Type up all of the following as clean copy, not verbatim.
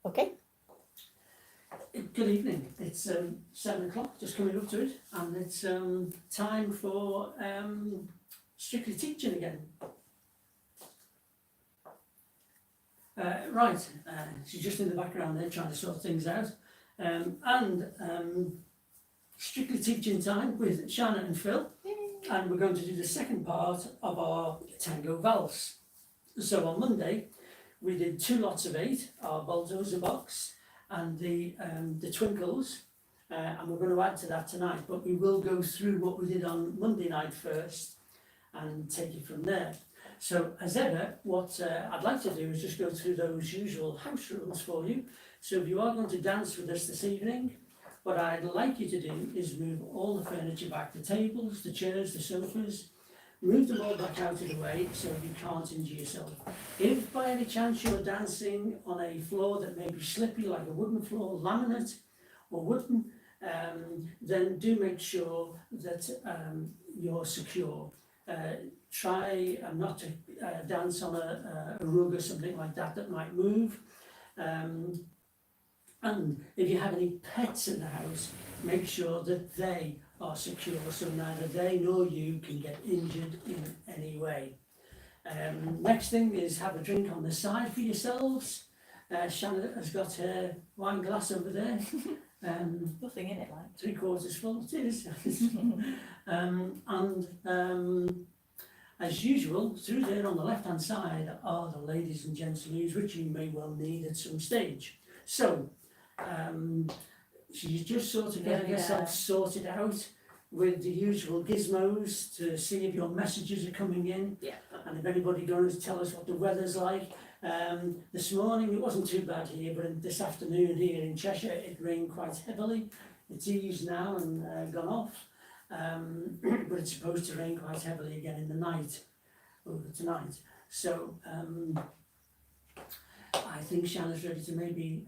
Okay. Good evening. It's 7 o'clock, just coming up to it, and it's time for Strictly Teaching again. Right, she's just in the background there trying to sort things out. Strictly Teaching time with Shannon and Phil. Yay. And we're going to do the second part of our Tango Vals. So on Monday, we did 2 lots of 8, our bulldozer box and the twinkles, and we're going to add to that tonight, but we will go through what we did on Monday night first and take it from there. So as ever, what I'd like to do is just go through those usual house rules for you. So if you are going to dance with us this evening, what I'd like you to do is move all the furniture back, the tables, the chairs, the sofas, move them all back out of the way so you can't injure yourself. If by any chance you're dancing on a floor that may be slippy, like a wooden floor, laminate or wooden, then do make sure that you're secure. Try not to dance on a rug or something like that might move. And if you have any pets in the house, make sure that they are secure so neither they nor you can get injured in any way. Next thing is have a drink on the side for yourselves. Shannon has got her wine glass over there. Nothing in it, like. 3/4 full, it is. As usual, through there on the left hand side are the ladies and gents loos, which you may well need at some stage. So, she's just sort of getting herself sorted out with the usual gizmos to see if your messages are coming in. Yeah. And if anybody going to tell us what the weather's like. This morning it wasn't too bad here, but this afternoon here in Cheshire it rained quite heavily. It's eased now and gone off. But it's supposed to rain quite heavily again in the night, over tonight. So I think Shannon's ready to maybe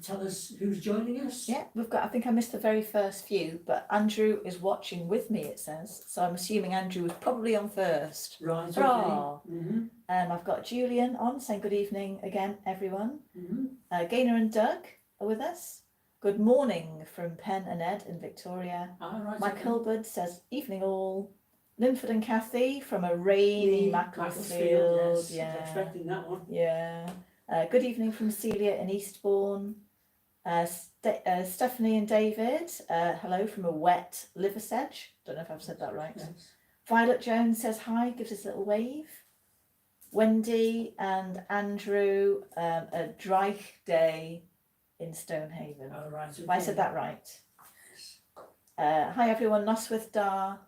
tell us who's joining us. Yeah, we've got, I think I missed the very first few, but Andrew is watching with me, it says. So I'm assuming Andrew was probably on first. Right, okay. Mm-hmm. I've got Julian on, saying good evening again, everyone. Mm-hmm. Gaynor and Doug are with us. Good morning from Penn and Ed in Victoria. Right, Mike okay. Hilbert says, evening all. Linford and Kathy from a rainy Macclesfield. Yes, Yeah. I was expecting that one. Yeah. Good evening from Celia in Eastbourne. Stephanie and David, hello from a wet Liversedge. Don't know if I've said that right. Yes. Violet Jones says hi, gives us a little wave. Wendy and Andrew, a dry day in Stonehaven. Oh, right, okay. Have I said that right? Hi everyone, Nosworth Dar.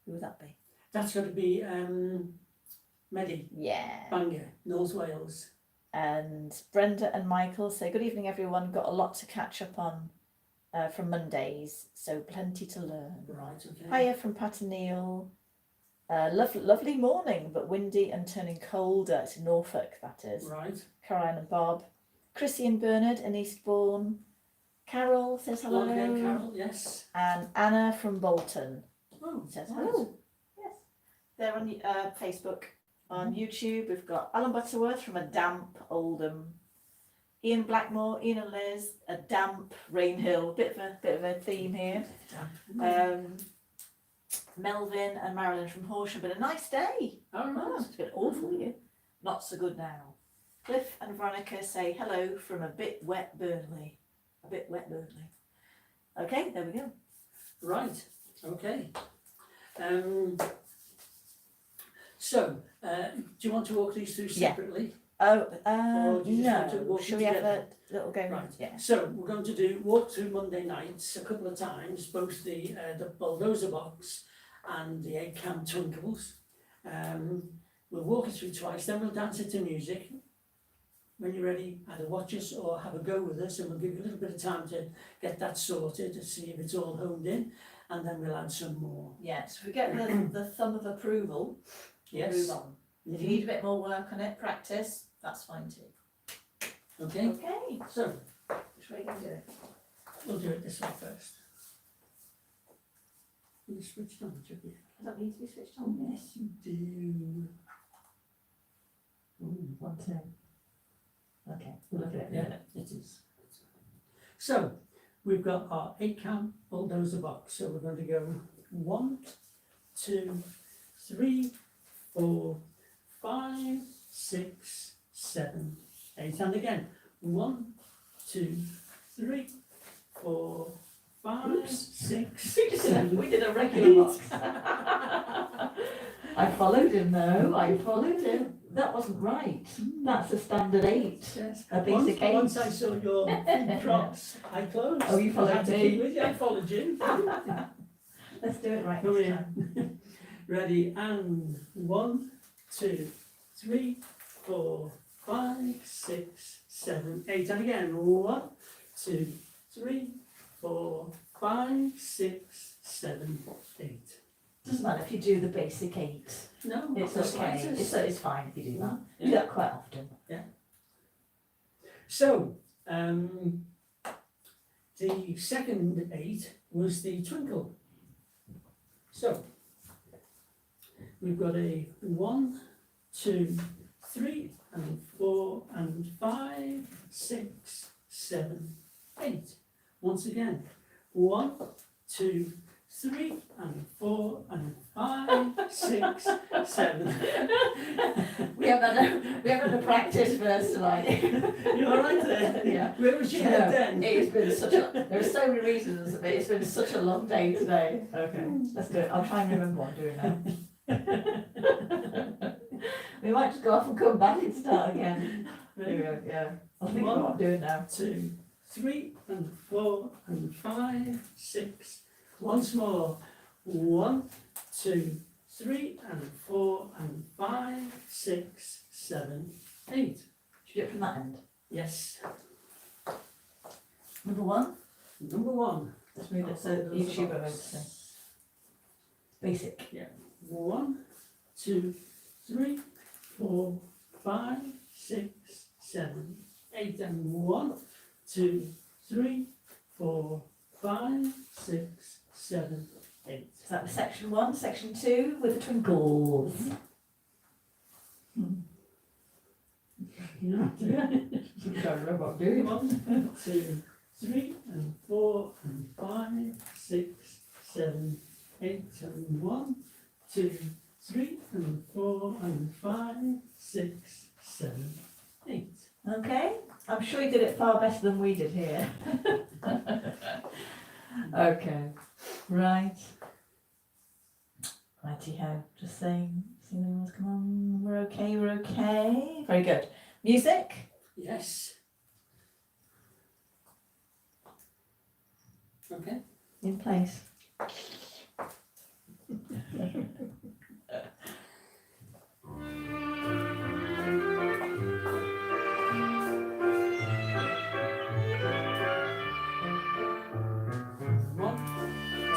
Who would that be? That's going to be Medi. Yeah. Bangor, North Wales. And Brenda and Michael say good evening everyone, got a lot to catch up on from Mondays, so plenty to learn. Right, okay. Hiya from Pat and Neil. Lovely morning, but windy and turning colder. It's in Norfolk, that is. Right. Caroline and Bob. Chrissy and Bernard in Eastbourne. Carol says hello. Okay, Carol, yes. And Anna from Bolton says right. hello. Yes. They're on Facebook. On YouTube, we've got Alan Butterworth from a damp Oldham. Ian Blackmore, Ian and Liz, a damp Rainhill. Bit of a theme here. Melvin and Marilyn from Horsham, but a nice day. Oh, It's been awful here. Not so good now. Cliff and Veronica say hello from a bit wet Burnley. A bit wet Burnley. Okay, there we go. Right, okay. So, do you want to walk these through separately? Oh, Or do you just want to no. walk Shall them we have together? a little go? Right. Yeah. So we're going to do walk through Monday nights a couple of times, both the bulldozer box and the egg cam twinkles. We'll walk it through twice, then we'll dance it to music. When you're ready, either watch us or have a go with us, and we'll give you a little bit of time to get that sorted to see if it's all honed in, and then we'll add some more. Yes, if we get the thumb of approval, Yes. move on. If you need a bit more work on it, practice, that's fine too. Okay. Okay, So which way are you going to do it? we'll do it this way first. You switched on, should you? Does that need to be switched on? Yes, you do. Ooh, 1 2. Okay, we'll look at it. Yeah, it is. So, we've got our 8-can bulldozer box. So we're going to go 1, 2, 3, 4, 5, 6, 7, 8. And again, 1, 2, 3, 4, 5, 6, We did 7. we did a regular box. I followed him though. I followed him. That wasn't right. That's a standard 8. Yes. A basic 8. Once I saw your big crocs, I closed. Oh, you followed I had to me. keep with you. I followed you. Let's do it right Come this here. time. Ready, and 1, 2, 3, 4, 5, 6, 7, 8. And again, 1, 2, 3, 4, 5, 6, 7, 8. Doesn't matter if you do the basic 8. No, It's that's okay. right. It's fine if you do that. Yeah. Do that quite often. So, the second 8 was the twinkle. So, we've got a 1, 2, 3, and 4, and 5, 6, 7, 8. Once again, 1, 2, 3, and 4, and 5, 6, 7. We haven't had a practice first tonight. You all right there? Yeah. Where was your No, head then? It's been such a. There are so many reasons, but it's been such a long day today. Okay, let's do it. I'll try and remember what I'm doing now. We might just go off and come back and start again. There we go. Yeah, I'll think of what I'm doing now. 2, 3, and 4, and 5, 6. Once more. 1, 2, 3, and 4, and 5, 6, 7, 8. Should we do it from that end? Yes. Number 1. Number 1. Let's move it so YouTube won't see. Basic. 1, 2, 3, 4, 5, 6, 7, 8. And 1, 2, 3, 4, 5, 6, 7, 8. So that was section 1. Section 2 with the twinkles. Yeah. I don't remember what I'm doing. 1, 2, 3, and 4, and 5, 6, 7, 8. And 1, 2, 3, and 4, and 5, 6, 7, 8. Okay, I'm sure you did it far better than we did here. Okay, right. Righty ho, just saying, come on, we're okay, we're okay. Very good. Music? Yes. Okay. In place. One,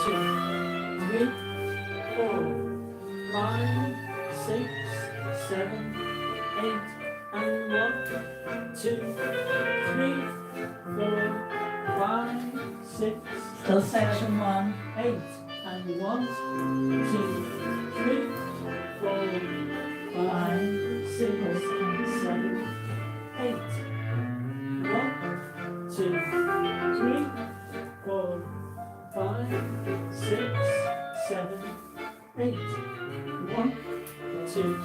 two, three, 4, 5, 6, 7, 8, and 1, 2, 3, 4, 5, 6, Still section 1. 8, and 1, 2, 3, 4, 5, 6, 7, 8. 1, 2, 3, 4, 5, 6, 7, 8. 1, 2,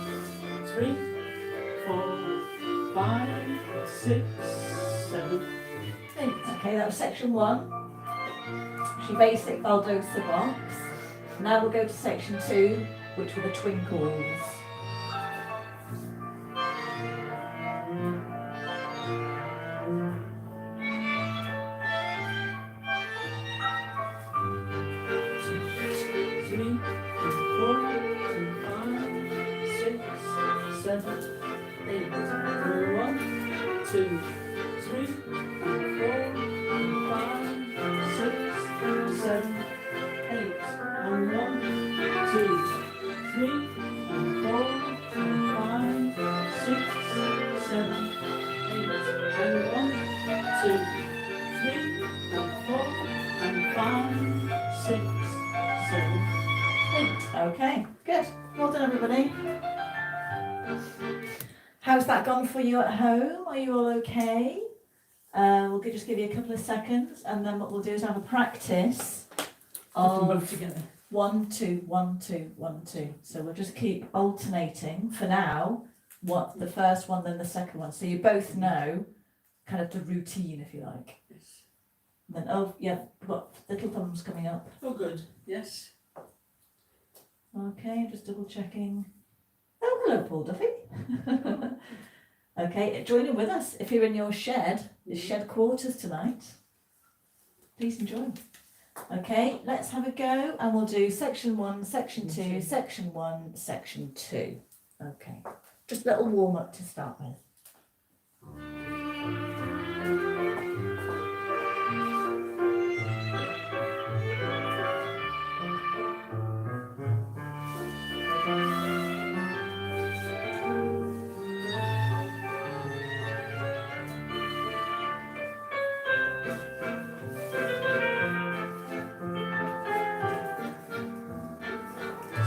3, 4, 5, 6, 7, 8. Okay, that was section 1. She basic Valdosa box. Now we'll go to section 2, which were the twinkles. Three, 4, 5, 6, 7, 8. 1, 2, 3, 4, 5, 6, 7, 8. And 1, 2, 3, 4, 5, 6, 7, 8. And 1, 2, 3, 4, and 5, 6, 7, 8. Okay, good. Well done, everybody. How's how's that gone for you at home? Are you all okay? Just give you a couple of seconds, and then what we'll do is have a practice Put them both of together. 1, 2, 1, 2, 1, 2. So we'll just keep alternating for now. What the first one, then the second one. So you both know kind of the routine, if you like. Yes. Then oh yeah, we've got little thumbs coming up. Oh, good. Yes. Okay, just double checking. Oh, hello, Paul Duffy. Okay, join in with us if you're in your shed. It's shed quarters tonight. Please enjoy. Okay, let's have a go, and we'll do section 1, section 2, section 1, section 2. Okay, just a little warm up to start with.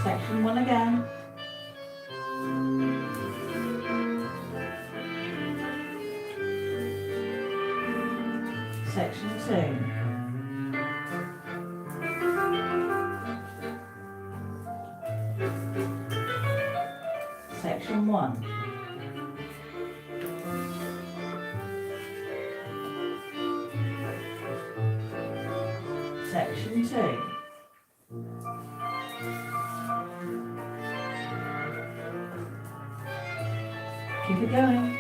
Section 1 again. Section 2. Section 1. Section 2. Keep it going.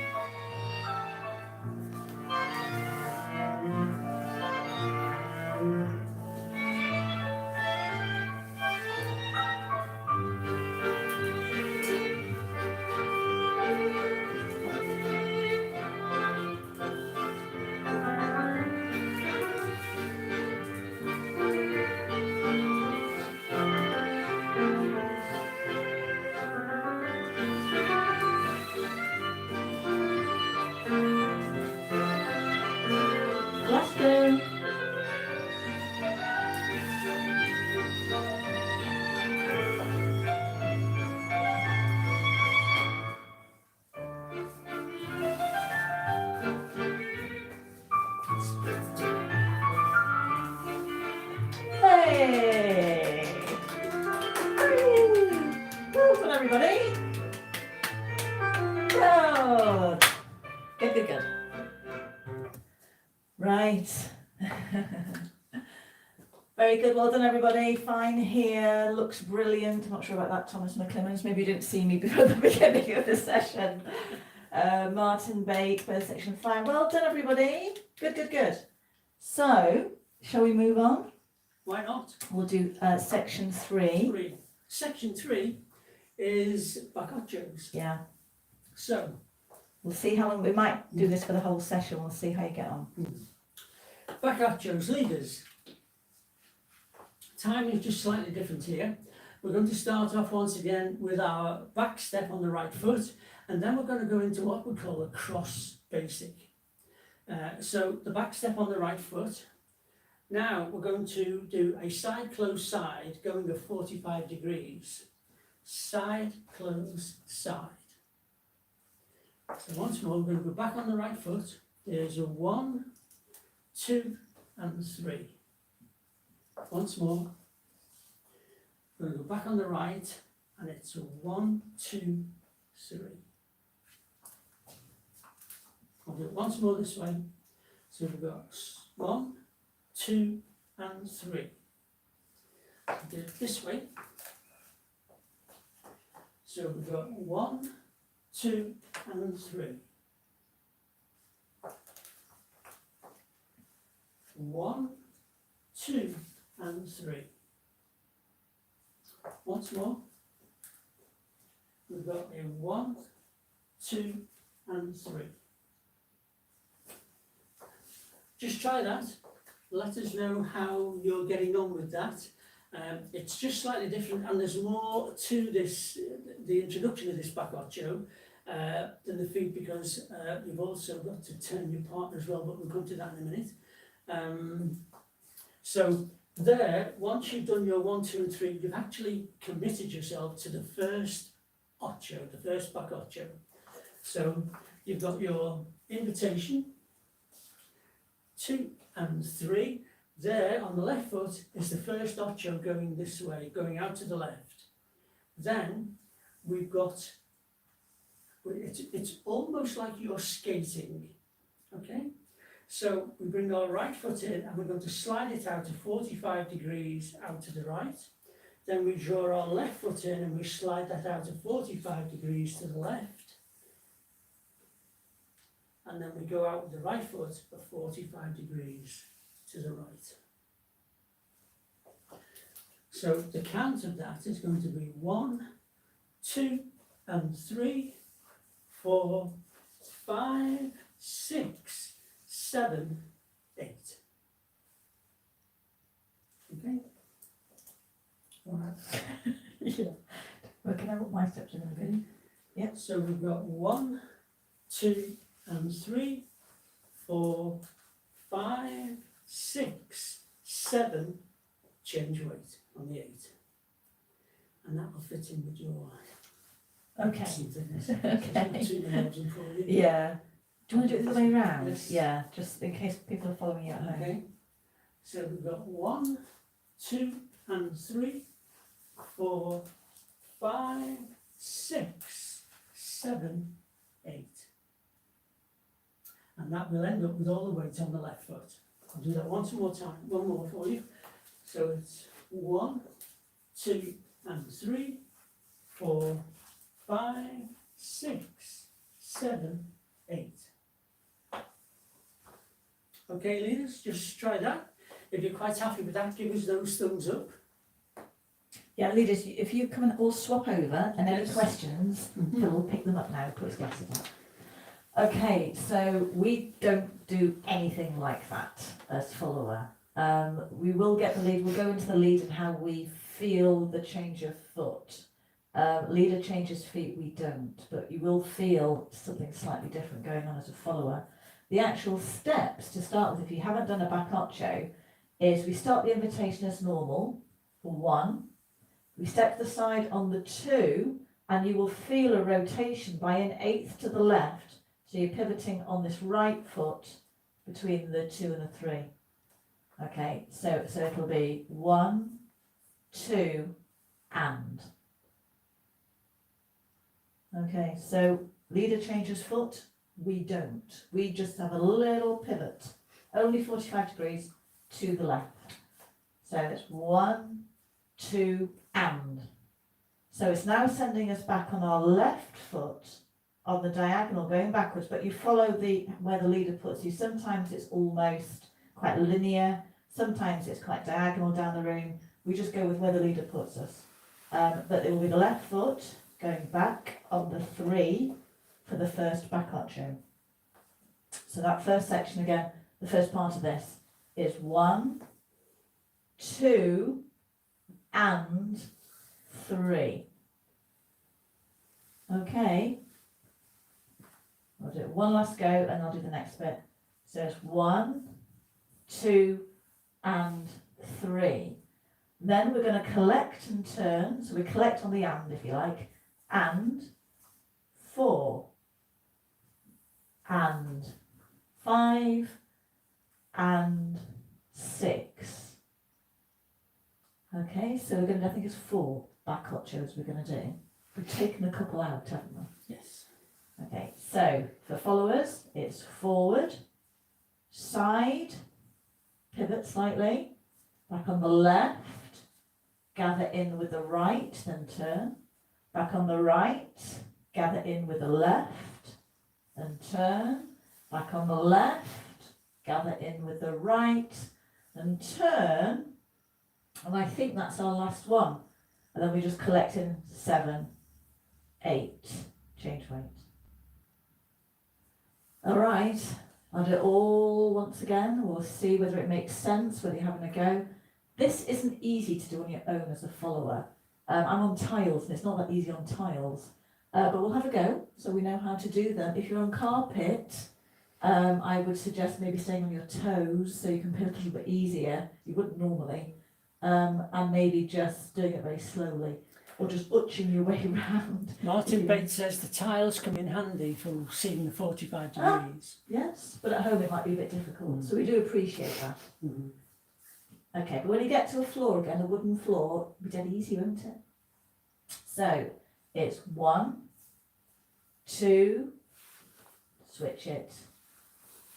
Last go. Hey! Well done, everybody. Good. Right. Very good. Well done, everybody. Fine here. Looks brilliant. I'm not sure about that, Thomas McClemens. Maybe you didn't see me before the beginning of the session. Martin Bake, both section 5. Well done, everybody. Good. So, shall we move on? Why not? We'll do section 3. Section 3 is back ochos. Yeah. So, We'll see how long. We might do this for the whole session. We'll see how you get on. back ochos leaders. Timing is just slightly different here. We're going to start off once again with our back step on the right foot, and then we're going to go into what we call a cross basic. So the back step on the right foot. Now we're going to do a side close side going at 45 degrees. Side close side. So once more, we're going to go back on the right foot. There's a 1, 2 and 3. Once more, we're going to go back on the right, and it's a 1, 2, 3. I'll do it once more this way. So we've got 1, 2 and 3. I'll do it this way. So we've got 1, 2 and 3. 1, 2 and 3. Once more. We've got a 1, 2 and 3. Just try that. Let us know how you're getting on with that. It's just slightly different, and there's more to this, the introduction of this back ocho, than the feet, because you've also got to turn your partner as well, but we'll come to that in a minute. So there, once you've done your 1, 2 and 3, you've actually committed yourself to the first ocho, the first back ocho. So you've got your invitation, 2 and 3. There on the left foot is the first ocho going this way, going out to the left. Then we've got, it's almost like you're skating, okay? So we bring our right foot in and we're going to slide it out to 45 degrees out to the right. Then we draw our left foot in and we slide that out to 45 degrees to the left. And then we go out with the right foot at 45 degrees to the right. So the count of that is going to be 1, 2 and 3, 4, 5, 6, 7, 8. Okay? All right. Yeah. Working out what my steps are going to be. Yep. So we've got 1, 2 and 3, 4, 5, 6, 7, change weight on the 8. And that will fit in with your Okay. something. Okay. 2 minutes and 4 minutes. Yeah. Do you want to do it the other way around? Yes. Yeah, just in case people are following you at home. Okay. So we've got 1, 2 and 3, 4, 5, 6, 7, 8. And that will end up with all the weight on the left foot. I'll do that one more for you. So it's 1, 2 and 3, 4, 5, 6, 7, 8. Okay, leaders, just try that. If you're quite happy with that, give us those thumbs up. Yeah, leaders, if you come and all swap over and any Yes. questions, Mhm. Phil will pick them up now, put his glasses on. Okay, so we don't do anything like that as follower. We will get the lead, we'll go into the lead and how we feel the change of foot. Leader changes feet, we don't, but you will feel something slightly different going on as a follower. The actual steps to start with, if you haven't done a back ocho, is we start the invitation as normal, for 1. We step to the side on the 2, and you will feel a rotation by an 1/8 to the left. So you're pivoting on this right foot between the 2 and the 3. Okay, so it'll be 1, 2, and. Okay, so leader changes foot, we don't. We just have a little pivot, only 45 degrees to the left. So it's 1, 2, and. So it's now sending us back on our left foot on the diagonal going backwards, but you follow where the leader puts you. Sometimes it's almost quite linear, sometimes it's quite diagonal down the room. We just go with where the leader puts us. But it will be the left foot going back on the 3 for the first back ocho. So that first section again, the first part of this is 1, 2, and 3. Okay. I'll do it one last go and I'll do the next bit. So it's 1, 2, and 3. Then we're going to collect and turn. So we collect on the and, if you like. And 4. And 5. And 6. Okay, so we're going to, I think it's 4 back ochos we're going to do. We've taken a couple out, haven't we? Yes. Okay, so for followers, it's forward, side, pivot slightly, back on the left, gather in with the right, then turn, back on the right, gather in with the left, then turn, back on the left, gather in with the right, and turn, and I think that's our last one, and then we just collect in 7, 8, change weight. All right, I'll do it all once again. We'll see whether it makes sense, whether you're having a go. This isn't easy to do on your own as a follower. I'm on tiles, and it's not that easy on tiles. But we'll have a go, so we know how to do them. If you're on carpet, I would suggest maybe staying on your toes, so you can pivot a little bit easier. You wouldn't normally. And maybe just doing it very slowly. or just butching your way around. Martin Bates says the tiles come in handy for seeing the 45 degrees. Yes, but at home it might be a bit difficult, so we do appreciate that. Mhm. Okay, but when you get to a floor again, a wooden floor, it'll be dead easy, won't it? So it's 1, 2, switch it.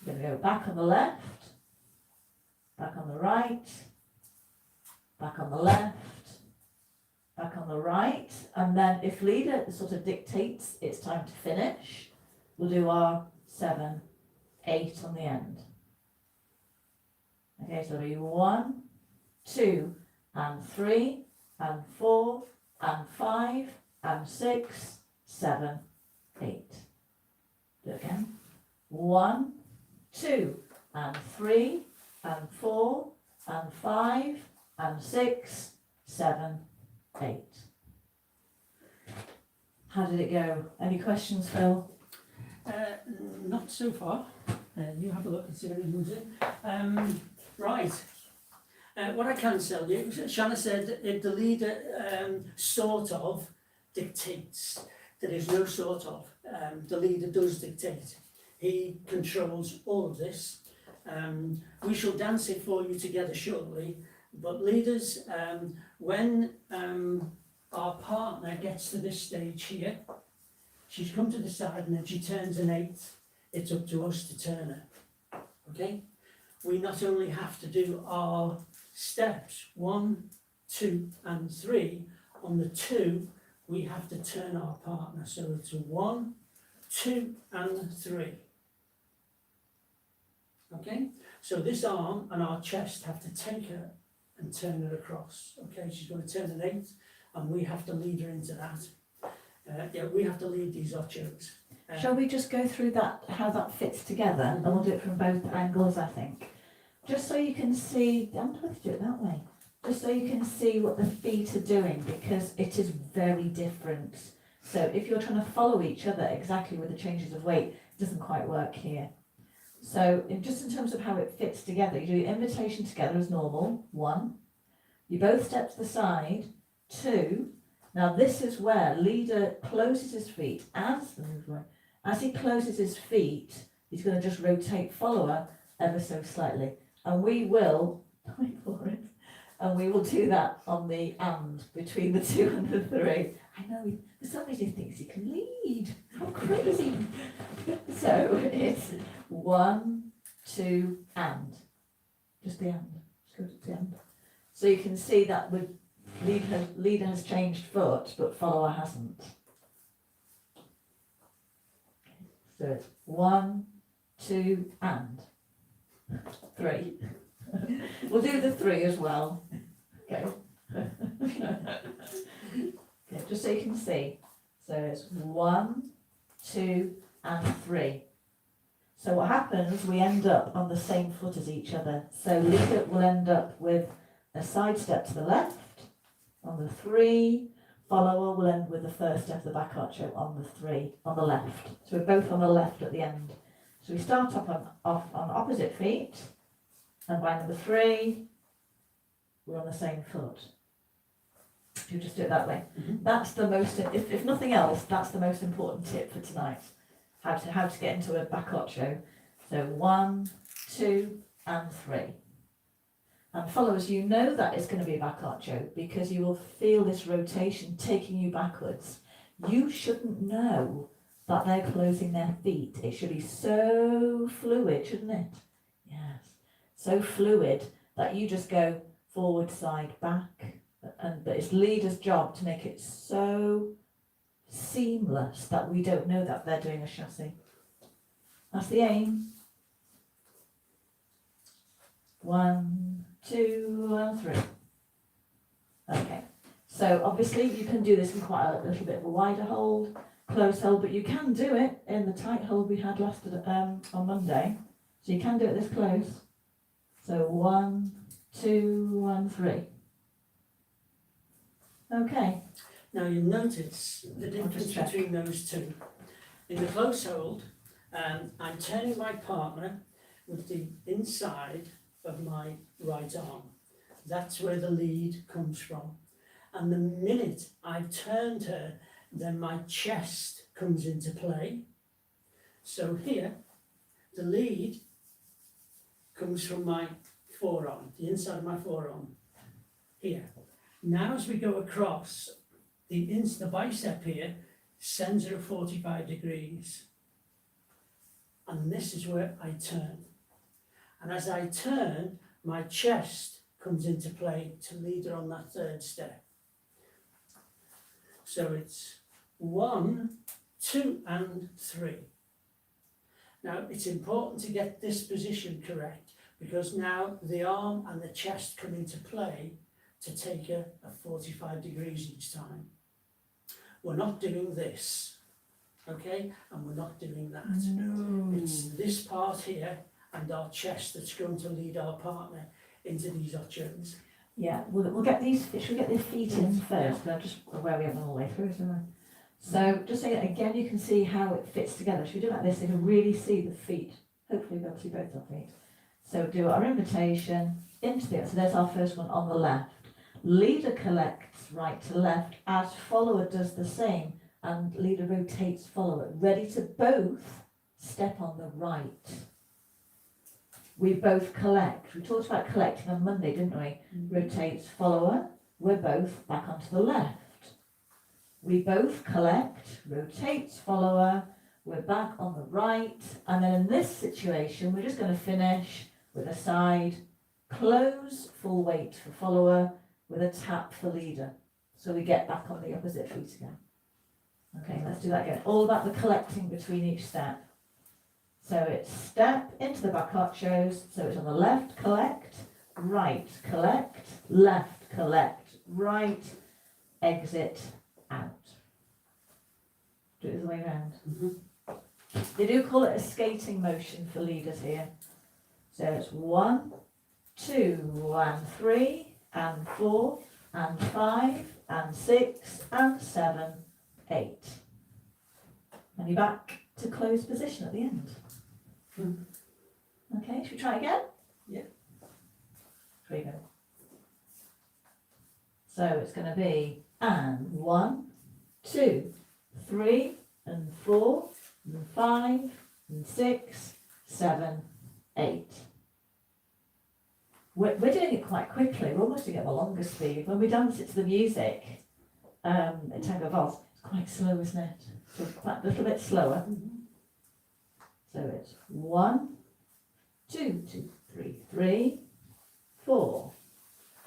We're going to go back on the left, back on the right, back on the left, back on the right, and then if leader sort of dictates it's time to finish, we'll do our 7, 8 on the end. Okay, so it'll be 1, 2, and 3, and 4, and 5, and 6, 7, 8. Do it again. 1, 2, and 3, and 4, and 5, and 6, 7, 8. How did it go? Any questions, Phil? Not so far. You have a look and see if anything's in. Right. What I can tell you, Shanna said if the leader sort of dictates, there is no sort of. The leader does dictate. He controls all of this. We shall dance it for you together shortly. But leaders, when our partner gets to this stage here, she's come to the side and then she turns an 8, it's up to us to turn her. Okay? We not only have to do our steps 1, 2 and 3, on the 2 we have to turn our partner, so it's a 1, 2 and 3. Okay, so this arm and our chest have to take her and turn her across. Okay, she's going to turn an 8 and we have to lead her into that. Yeah, we have to lead these ochos. Shall we just go through that, how that fits together, and we'll do it from both angles, I think. Just so you can see, I'm going to do it that way, just so you can see what the feet are doing, because it is very different. So if you're trying to follow each other exactly with the changes of weight, it doesn't quite work here. So just in terms of how it fits together, you do your invitation together as normal, 1. You both step to the side, 2. Now this is where leader closes his feet. As he closes his feet, he's going to just rotate follower ever so slightly. And we will, wait for it, and we will do that on the and between the 2 and the 3. I know, for some reason he thinks he can lead. How crazy. So it's 1, 2, and. Just the and. Just go to the end. So you can see that with leader has changed foot, but follower hasn't. So it's 1, 2, and 3. We'll do the 3 as well. Okay. Okay, just so you can see. So it's 1, 2, and 3. So what happens, we end up on the same foot as each other. So leader will end up with a side step to the left on the 3. Follower will end with the first step of the back archo on the 3, on the left. So we're both on the left at the end. So we start off on opposite feet, and by number 3, we're on the same foot. You just do it that way. Mm-hmm. That's the most, if nothing else, that's the most important tip for tonight. How to get into a back archo. So 1, 2, and 3. And followers, you know that it's going to be a back archo because you will feel this rotation taking you backwards. You shouldn't know that they're closing their feet. It should be so fluid, shouldn't it? Yes. So fluid that you just go forward, side, back. But it's leader's job to make it so seamless that we don't know that they're doing a chassis. That's the aim. 1, 2, and 3. Okay, so obviously you can do this in quite a little bit of a wider hold, close hold, but you can do it in the tight hold we had last on Monday. So you can do it this close. So 1, 2, and 3. Okay. Now you'll notice the difference between those two. In the close hold, I'm turning my partner with the inside of my right arm. That's where the lead comes from. And the minute I've turned her, then my chest comes into play. So here, the lead comes from my forearm, the inside of my forearm, here. Now as we go across, the bicep here sends her at 45 degrees. And this is where I turn. And as I turn, my chest comes into play to lead her on that third step. So it's 1, 2, and 3. Now it's important to get this position correct because now the arm and the chest come into play to take her at 45 degrees each time. We're not doing this, okay? And we're not doing that. No. It's this part here and our chest that's going to lead our partner into these ochos. Yeah, we'll get these, should we get the feet in first? But I'm just aware we haven't all the way through, isn't I? So just so again you can see how it fits together. Should we do it like this so you can really see the feet? Hopefully we'll see both our feet. So do our invitation into the, so there's our first one on the left. Leader collects right to left as follower does the same and leader rotates follower. Ready to both step on the right. We both collect. We talked about collecting on Monday, didn't we? Rotates follower. We're both back onto the left. We both collect, rotates follower, we're back on the right, and then in this situation, we're just going to finish with a side, close, full weight for follower, with a tap for leader. So we get back on the opposite feet again. Okay, let's do that again. All about the collecting between each step. So it's step into the back ochos, so it's on the left, collect, right, collect, left, collect, right, exit, out. Do it the other way around. Mm-hmm. They do call it a skating motion for leaders here. So it's 1, 2, and 3, and 4, and 5, and 6, and 7, 8. And you're back to closed position at the end. Okay, should we try again? Yeah. Here we go. So it's going to be and 1, 2, 3, and 4, and 5, and 6, 7, 8. We're doing it quite quickly. We're almost doing it at the longer speed. When we dance it to the music, in Tango Vals, it's quite slow, isn't it? So quite a little bit slower. So it's 1, 2, 2, 3, 3, 4,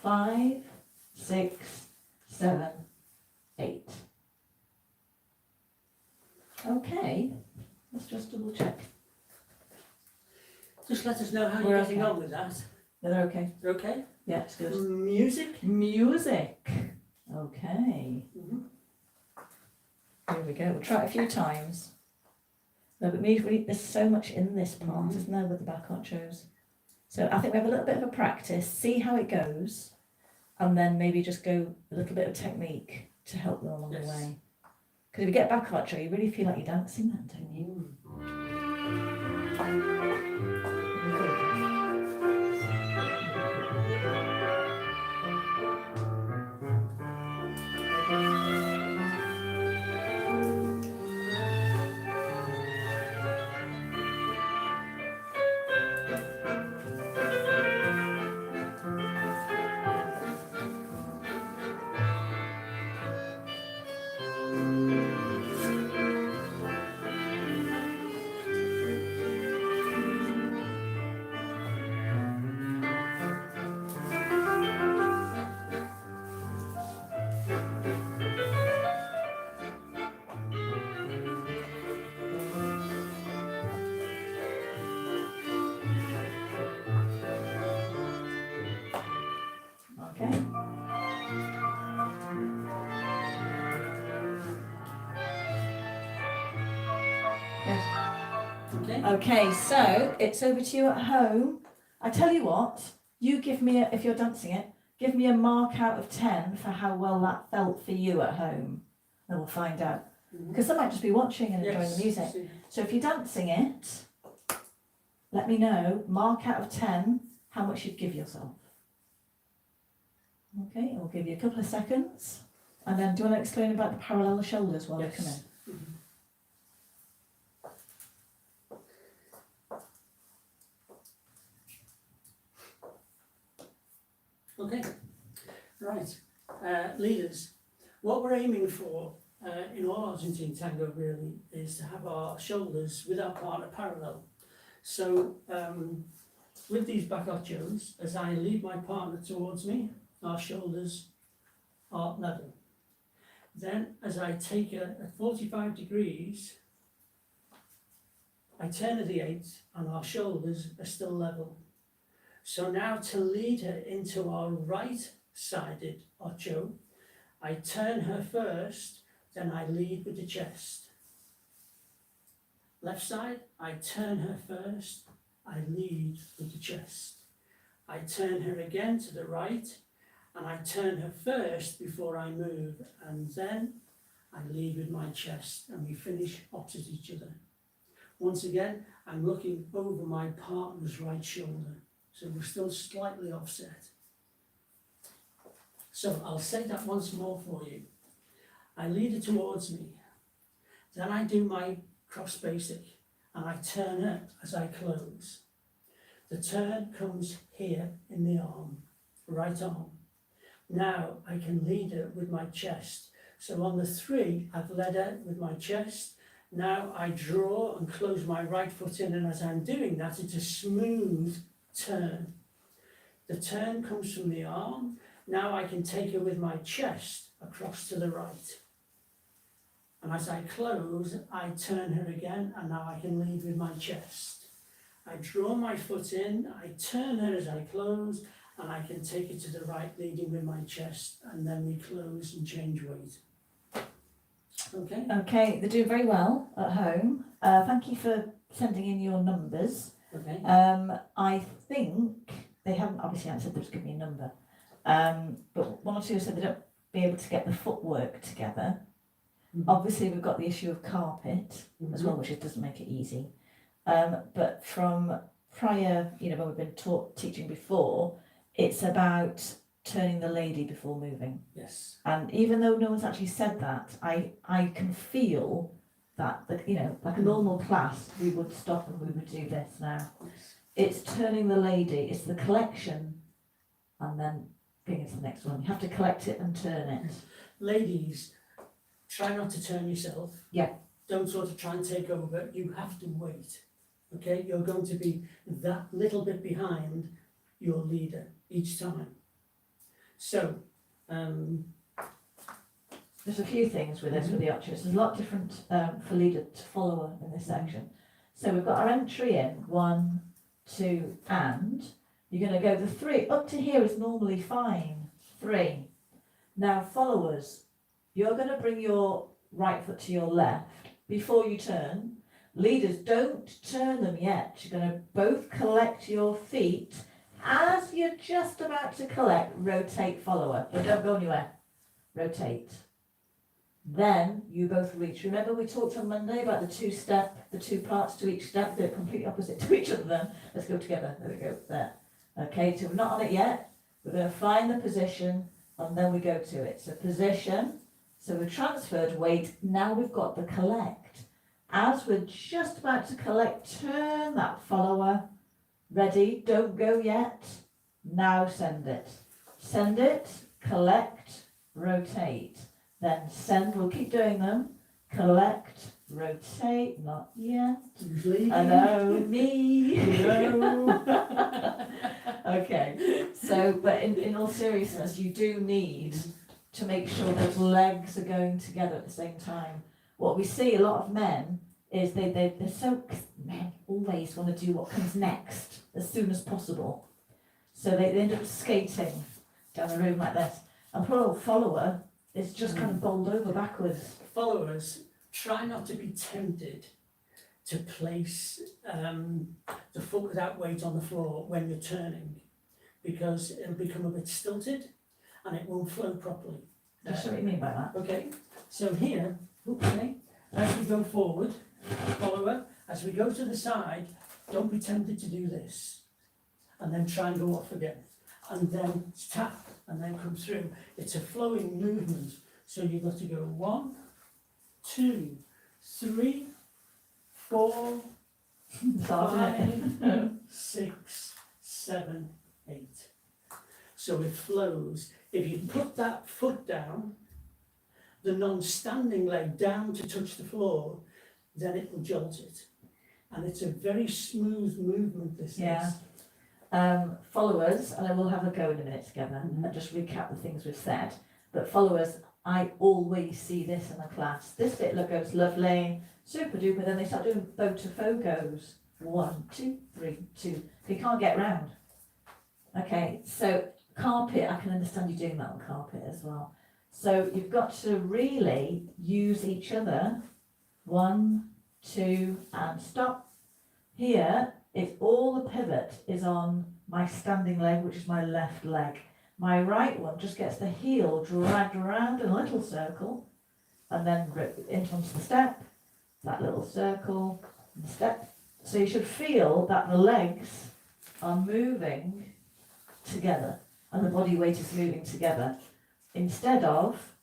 5, 6, 7, 8. Okay, let's just double check. Just let us know how We're you're getting okay. on with that. No, they're okay. Okay? Yeah, it's good. Music? Music. Okay. Mm-hmm. Here we go. We'll try it a few times. No, but there's so much in this part, isn't there, with the back ochos? So I think we have a little bit of a practice, see how it goes, and then maybe just go a little bit of technique to help them along the way. Because if you get back ocho, you really feel like you're dancing then, don't you? Okay. Okay. Okay, so it's over to you at home. I tell you what, you give me, if you're dancing it, give me a mark out of 10 for how well that felt for you at home. And we'll find out. Because they might just be watching and enjoying the music. So if you're dancing it, let me know, mark out of 10, how much you'd give yourself. Okay, I'll give you a couple of seconds. And then do you want to explain about the parallel shoulders while they come in? Yes. Mhm. Okay, right. Leaders, what we're aiming for in all Argentine tango really is to have our shoulders with our partner parallel. So with these back ochos, as I lead my partner towards me, our shoulders are level. Then as I take her at 45 degrees, I turn at the 8 and our shoulders are still level. So now to lead her into our right-sided ocho, I turn her first, then I lead with the chest. Left side, I turn her first, I lead with the chest. I turn her again to the right, and I turn her first before I move, and then I lead with my chest, and we finish opposite each other. Once again, I'm looking over my partner's right shoulder, so we're still slightly offset. So I'll say that once more for you. I lead her towards me, then I do my cross basic, and I turn her as I close. The turn comes here in the arm, right arm. Now I can lead her with my chest. So on the 3, I've led her with my chest. Now I draw and close my right foot in, and as I'm doing that, it's a smooth turn. The turn comes from the arm. Now I can take her with my chest across to the right. And as I close, I turn her again, and now I can lead with my chest. I draw my foot in, I turn her as I close, and I can take it to the right, leading with my chest, and then we close and change weight. Okay? Okay, they're doing very well at home. Thank you for sending in your numbers. Okay. I think they haven't obviously answered, they've just given me a number. But one or two said they don't be able to get the footwork together. Obviously, we've got the issue of carpet as well, which doesn't make it easy. But from prior, when we've been teaching before, it's about turning the lady before moving. Yes. And even though no one's actually said that, I can feel that, like a normal class, we would stop and we would do this now. It's turning the lady, it's the collection, and then going into the next one. You have to collect it and turn it. Ladies, try not to turn yourself. Yeah. Don't sort of try and take over. You have to wait. Okay? You're going to be that little bit behind your leader each time. So, there's a few things with this, with the ochos. There's a lot different for leader to follower in this section. So we've got our entry in, 1, 2, and you're going to go the 3. Up to here is normally fine. 3. Now followers, you're going to bring your right foot to your left before you turn. Leaders, don't turn them yet. You're going to both collect your feet. As you're just about to collect, rotate follower, but don't go anywhere. Rotate. Then you both reach. Remember we talked on Monday about the 2 parts to each step. They're completely opposite to each other then. Let's go together. There we go. There. Okay, so we're not on it yet. We're going to find the position and then we go to it. So position. So we've transferred weight. Now we've got the collect. As we're just about to collect, turn that follower. Ready? Don't go yet. Now send it. Send it. Collect. Rotate. Then send. We'll keep doing them. Collect. Rotate. Not yet. Hello, me. Hello. Okay. So, but in all seriousness, you do need to make sure those legs are going together at the same time. What we see a lot of men is they're so, men always want to do what comes next as soon as possible. So they end up skating down the room like this. And poor old follower is just kind of bowled over backwards. Followers, try not to be tempted to place the foot without weight on the floor when you're turning, because it'll become a bit stilted and it won't flow properly. Just what you mean by that. Okay, so here, okay, as we go forward, follower, as we go to the side, don't be tempted to do this. And then try and go off again. And then tap and then come through. It's a flowing movement. So you've got to go 1, 2, 3, 4, It's hard, isn't 5, 6, 7, 8. So it flows. If you put that foot down, the non-standing leg down to touch the floor, then it will jolt it. And it's a very smooth movement, this Yeah. is. Followers, and I will have a go in a minute together Mhm. and just recap the things we've said. But followers, I always see this in the class. This bit goes lovely, super duper. Then they start doing bow to foe goes. 1, 2, 3, 2. They can't get round. Okay, so carpet, I can understand you doing that on carpet as well. So you've got to really use each other. 1, 2, and stop. Here, it's all the pivot is on my standing leg, which is my left leg. My right one just gets the heel dragged around in a little circle, and then into onto the step, that little circle, and the step. So you should feel that the legs are moving together, and the body weight is moving together. Instead of,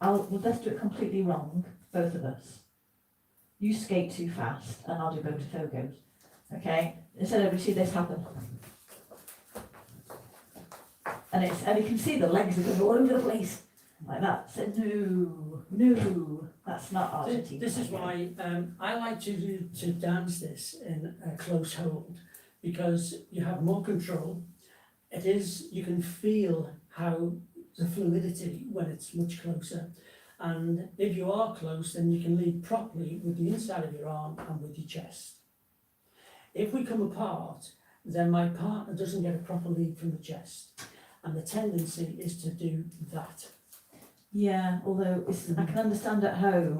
let's do it completely wrong, both of us. You skate too fast, and I'll do bow to foe goes. Okay? Instead of, we see this happen. And you can see the legs are going all over the place, like that. So no, that's not Argentine. This is why I like to dance this in a close hold, because you have more control. You can feel how the fluidity when it's much closer. And if you are close, then you can lead properly with the inside of your arm and with your chest. If we come apart, then my partner doesn't get a proper lead from the chest. And the tendency is to do that. Yeah, although I can understand at home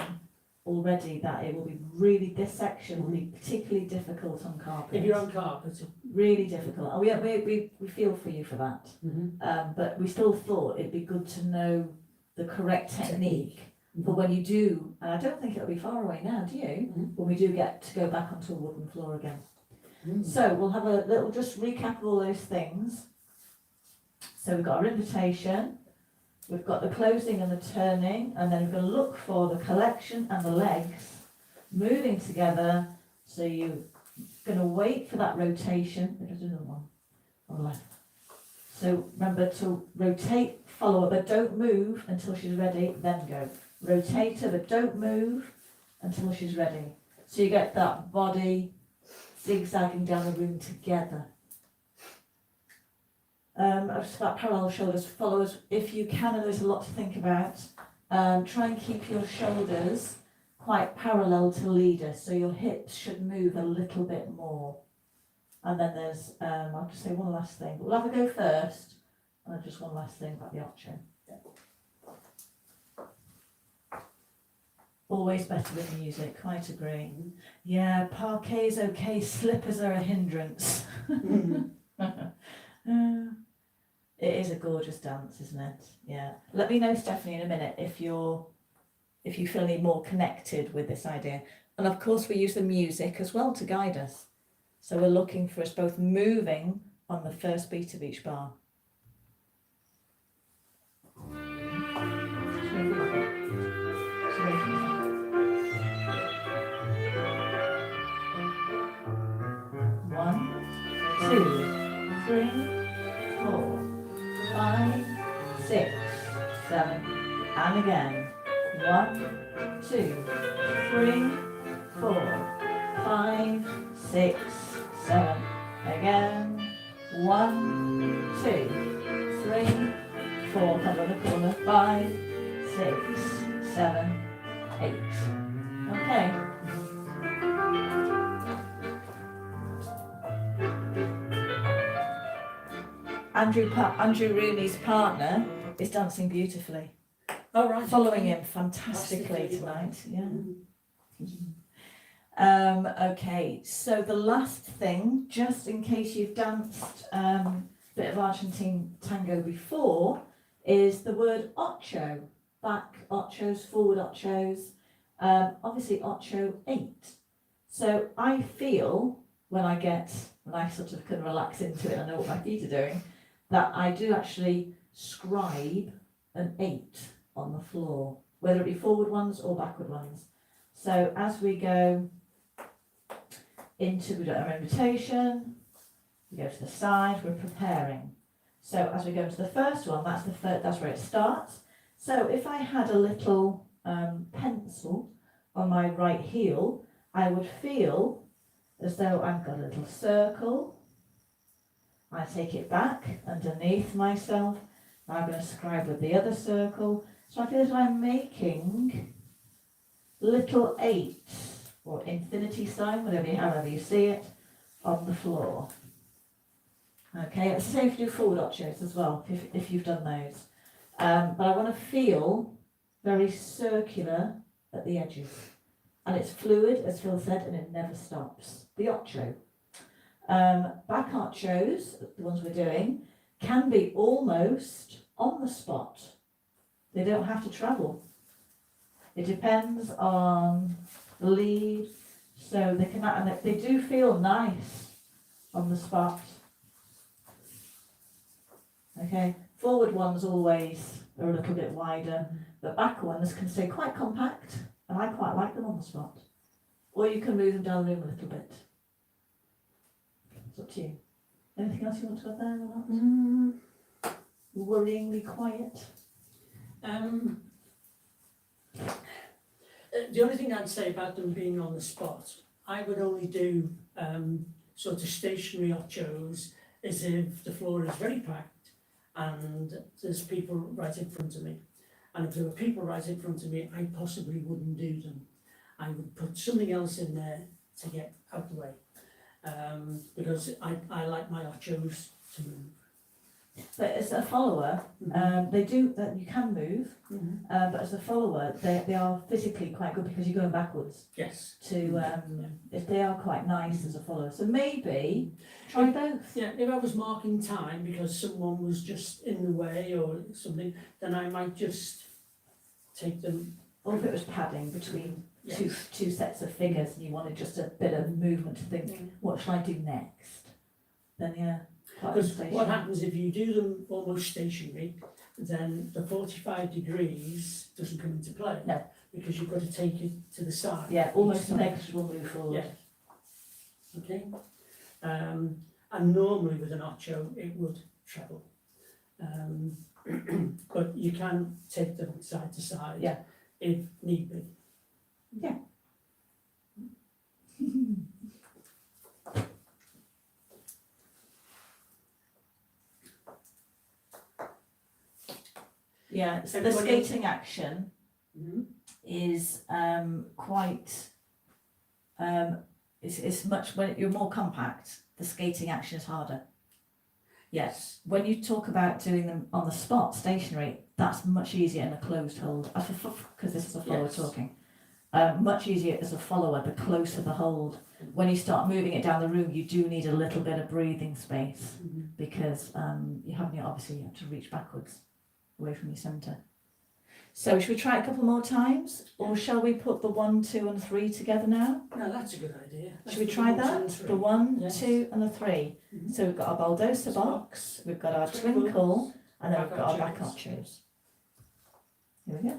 already that it will be really, this section will be particularly difficult on carpet. If you're on carpet. Really difficult. And we feel for you for that. But we still thought it'd be good to know the correct technique for when you do, and I don't think it'll be far away now, do you? When we do get to go back onto a wooden floor again. So we'll have a little just recap of all those things. So we've got our invitation, we've got the closing and the turning, and then we're going to look for the collection and the legs moving together. So you're going to wait for that rotation. There's another one on the left. So remember to rotate, follow her, but don't move until she's ready, then go. Rotate her, but don't move until she's ready. So you get that body zigzagging down the room together. Just about parallel shoulders, followers, if you can, and there's a lot to think about, try and keep your shoulders quite parallel to leader, so your hips should move a little bit more. And then there's, I'll just say one last thing, but we'll have a go first, and then just one last thing about the ocho. Always better with music, quite agree. Yeah, parquet's okay, slippers are a hindrance. It is a gorgeous dance, isn't it? Yeah. Let me know, Stephanie, in a minute if you feel any more connected with this idea. And of course we use the music as well to guide us. So we're looking for us both moving on the first beat of each bar. One, 2, 3, 4, 5, 6, 7, and again. 1, 2, 3, 4, 5, 6, 7. Again. 1, 2, 3, 4. Come on the corner. 5, 6, 7, 8. Okay. Andrew Rooney's partner is dancing beautifully. Oh, right. Following him fantastically tonight. Yeah. Okay, so the last thing, just in case you've danced a bit of Argentine tango before, is the word ocho. Back ochos, forward ochos, obviously ocho 8. So I feel when I sort of can relax into it, I know what my feet are doing, that I do actually scribe an 8 on the floor, whether it be forward ones or backward ones. So as we go into, we've got our invitation, we go to the side, we're preparing. So as we go into the first one, that's where it starts. So if I had a little pencil on my right heel, I would feel as though I've got a little circle. I take it back underneath myself. I'm going to scribe with the other circle. So I feel as though I'm making little 8s or infinity sign, however you see it, on the floor. Okay, it's the same if you do forward ochos as well, if you've done those. But I want to feel very circular at the edges. And it's fluid, as Phil said, and it never stops. The ocho. Back ochos, the ones we're doing, can be almost on the spot. They don't have to travel. It depends on the lead, so they can, and they do feel nice on the spot. Okay, forward ones always are a little bit wider, but back ones can stay quite compact, and I quite like them on the spot. Or you can move them down the room a little bit. It's up to you. Anything else you want to add there or not? Worryingly quiet. The only thing I'd say about them being on the spot, I would only do sort of stationary ochos as if the floor is very packed and there's people right in front of me. And if there were people right in front of me, I possibly wouldn't do them. I would put something else in there to get out the way. Because I like my ochos to move. But as a follower, they do that. You can move, but as a follower, they are physically quite good because you're going backwards. Yes. If they are quite nice as a follower, so maybe try both. Yeah, if I was marking time because someone was just in the way or something, then I might just take them. Or if it was padding between two sets of figures and you wanted just a bit of movement to think, what shall I do next? Then because what happens if you do them almost stationary, then the 45 degrees doesn't come into play. No. Because you've got to take it to the side. Yeah, almost negligible move forward. Yeah. Okay. And normally with an ocho, it would travel. But you can take them side to side if need be. Yeah. Yeah, so the skating action is quite, it's much, when you're more compact, the skating action is harder. Yes, when you talk about doing them on the spot, stationary, that's much easier in a closed hold, because this is a follower talking. Much easier as a follower, the closer the hold. When you start moving it down the room, you do need a little bit of breathing space, because you have to reach backwards, away from your centre. So should we try it a couple more times, or shall we put the 1, 2 and 3 together now? No, that's a good idea. Should we try that? The 1, 2 and the 3. So we've got our baldosa box, we've got our twinkle, and then we've got our back ochos. Here we go.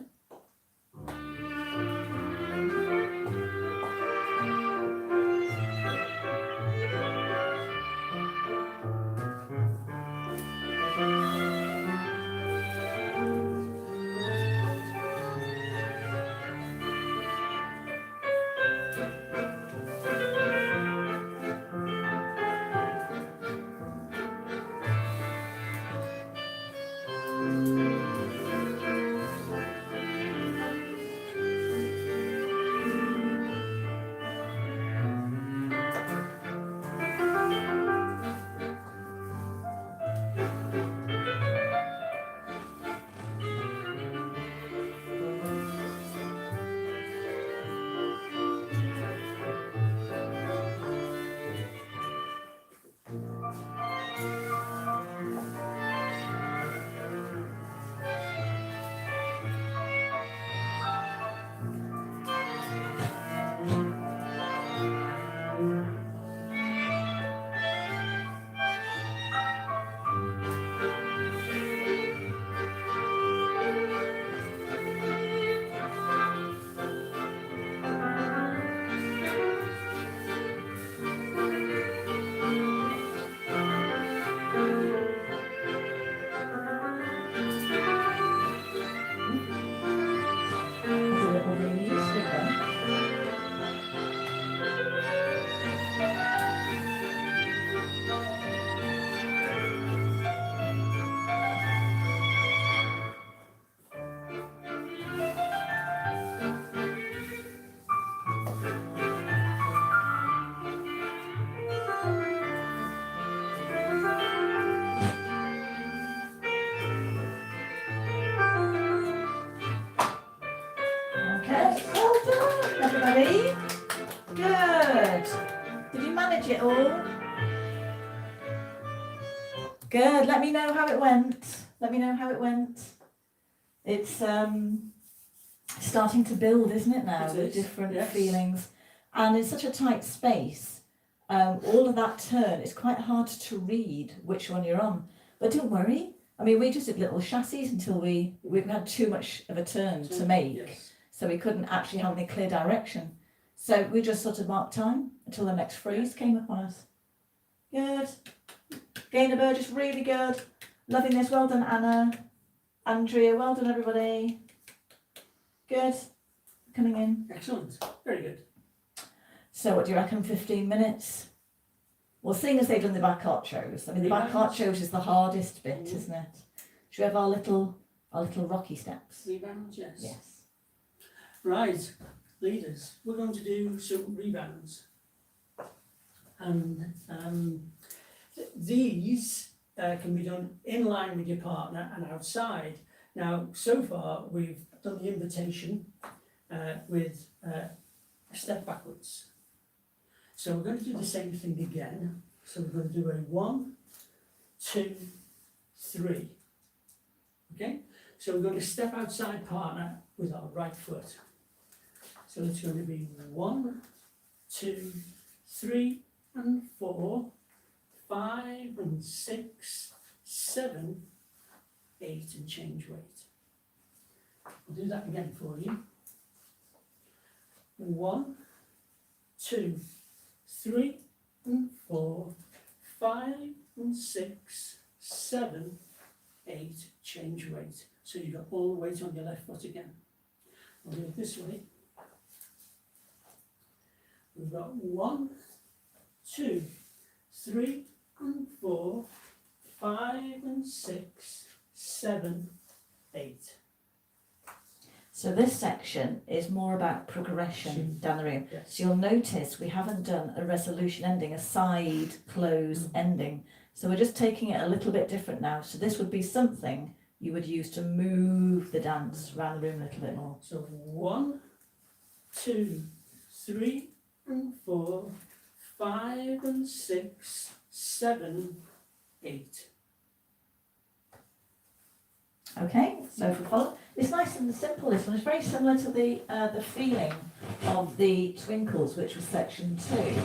Good. Did you manage it all? Good. Let me know how it went. Let me know how it went. It's starting to build, isn't it now, It with is, different yes. feelings. And in such a tight space, all of that turn, it's quite hard to read which one you're on. But don't worry. I mean, we just did little chassis until we had too much of a turn to make. Yes. So we couldn't actually have any clear direction. So we just sort of marked time until the next freeze came upon us. Good. Gainer Burgess, really good. Loving this. Well done, Anna. Andrea, well done, everybody. Good. Coming in. Excellent. Very good. So what do you reckon, 15 minutes? Well, seeing as they've done the back ochos, I mean, the back ochos is the hardest bit, isn't it? Should we have our little rocky steps? Rebounds, yes. Yes. Right, leaders, we're going to do some rebounds. And these can be done in line with your partner and outside. Now, so far, we've done the invitation with a step backwards. So we're going to do the same thing again. So we're going to do a 1, 2, 3. Okay? So we're going to step outside partner with our right foot. So it's going to be 1, 2, 3, and 4, 5, and 6, 7, 8, and change weight. I'll do that again for you. 1, 2, 3, and 4, 5, and 6, 7, 8, change weight. So you've got all the weight on your left foot again. I'll do it this way. We've got 1, 2, 3, and 4, 5, and 6, 7, 8. So this section is more about progression down the room. Yes. So you'll notice we haven't done a resolution ending, a side close ending. So we're just taking it a little bit different now. So this would be something you would use to move the dance around the room a little bit more. So 1, 2, 3, and 4, 5, and 6, 7, 8. Okay, so for follow, it's nice and simple. This one is very similar to the feeling of the twinkles, which was section 2.